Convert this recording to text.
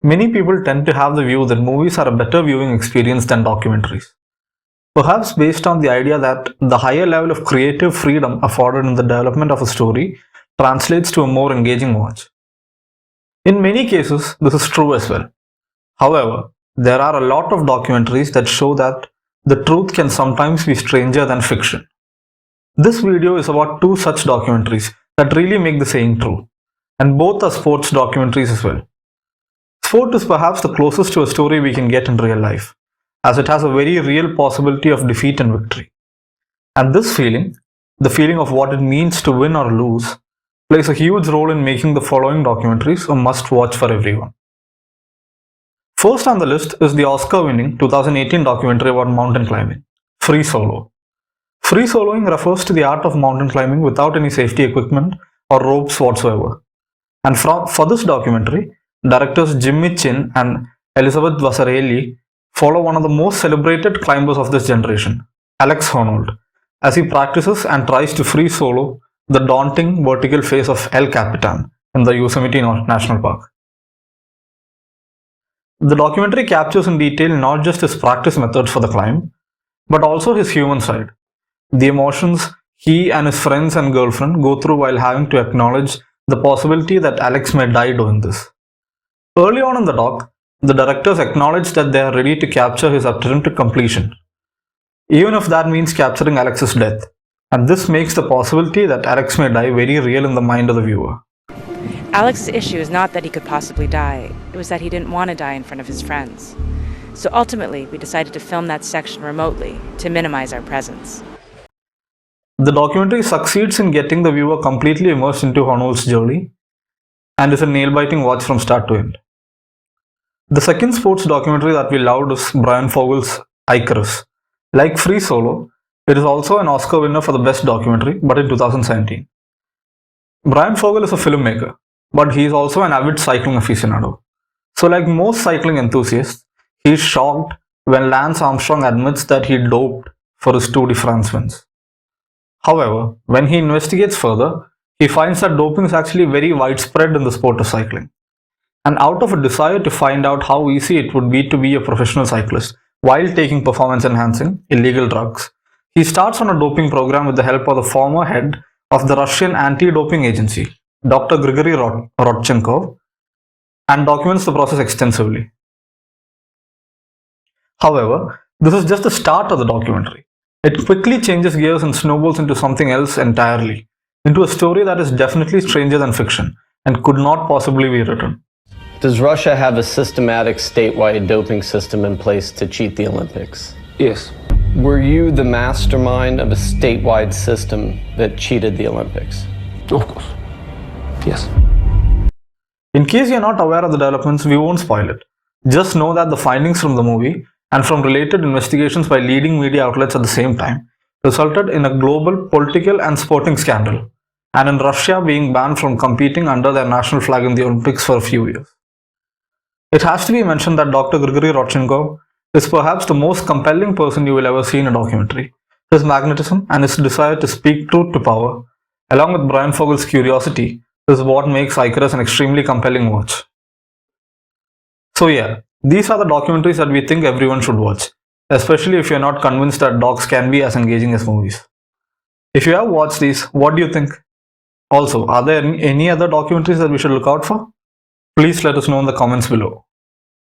Many people tend to have the view that movies are a better viewing experience than documentaries, perhaps based on the idea that the higher level of creative freedom afforded in the development of a story translates to a more engaging watch. In many cases, this is true as well. However, there are a lot of documentaries that show that the truth can sometimes be stranger than fiction. This video is about two such documentaries that really make the saying true, and both are sports documentaries as well. Sport is perhaps the closest to a story we can get in real life, as it has a very real possibility of defeat and victory. And this feeling, the feeling of what it means to win or lose, plays a huge role in making the following documentaries a must-watch for everyone. First on the list is the Oscar-winning 2018 documentary about mountain climbing, Free Solo. Free soloing refers to the art of mountain climbing without any safety equipment or ropes whatsoever. And for this documentary, directors Jimmy Chin and Elizabeth Vasarely follow one of the most celebrated climbers of this generation, Alex Honnold, as he practices and tries to free solo the daunting vertical face of El Capitan in the Yosemite National Park. The documentary captures in detail not just his practice methods for the climb, but also his human side, the emotions he and his friends and girlfriend go through while having to acknowledge the possibility that Alex may die doing this. Early on in the doc, the directors acknowledge that they are ready to capture his attempt to completion, even if that means capturing Alex's death, and this makes the possibility that Alex may die very real in the mind of the viewer. Alex's issue is not that he could possibly die, it was that he didn't want to die in front of his friends. So ultimately, we decided to film that section remotely to minimize our presence. The documentary succeeds in getting the viewer completely immersed into Honnold's journey and is a nail-biting watch from start to end. The second sports documentary that we loved is Brian Fogel's Icarus. Like Free Solo, it is also an Oscar winner for the best documentary, but in 2017. Brian Fogel is a filmmaker, but he is also an avid cycling aficionado. So like most cycling enthusiasts, he is shocked when Lance Armstrong admits that he doped for his Tour de France wins. However, when he investigates further, he finds that doping is actually very widespread in the sport of cycling. And out of a desire to find out how easy it would be to be a professional cyclist while taking performance-enhancing, illegal drugs, he starts on a doping program with the help of the former head of the Russian anti-doping agency, Dr. Grigory Rodchenkov, and documents the process extensively. However, this is just the start of the documentary. It quickly changes gears and snowballs into something else entirely, into a story that is definitely stranger than fiction and could not possibly be written. Does Russia have a systematic statewide doping system in place to cheat the Olympics? Yes. Were you the mastermind of a statewide system that cheated the Olympics? Of course. Yes. In case you're not aware of the developments, we won't spoil it. Just know that the findings from the movie and from related investigations by leading media outlets at the same time resulted in a global political and sporting scandal, and in Russia being banned from competing under their national flag in the Olympics for a few years. It has to be mentioned that Dr. Grigory Rodchenkov is perhaps the most compelling person you will ever see in a documentary. His magnetism and his desire to speak truth to power, along with Brian Fogel's curiosity, is what makes Icarus an extremely compelling watch. So yeah, these are the documentaries that we think everyone should watch, especially if you're not convinced that docs can be as engaging as movies. If you have watched these, what do you think? Also, are there any other documentaries that we should look out for? Please let us know in the comments below.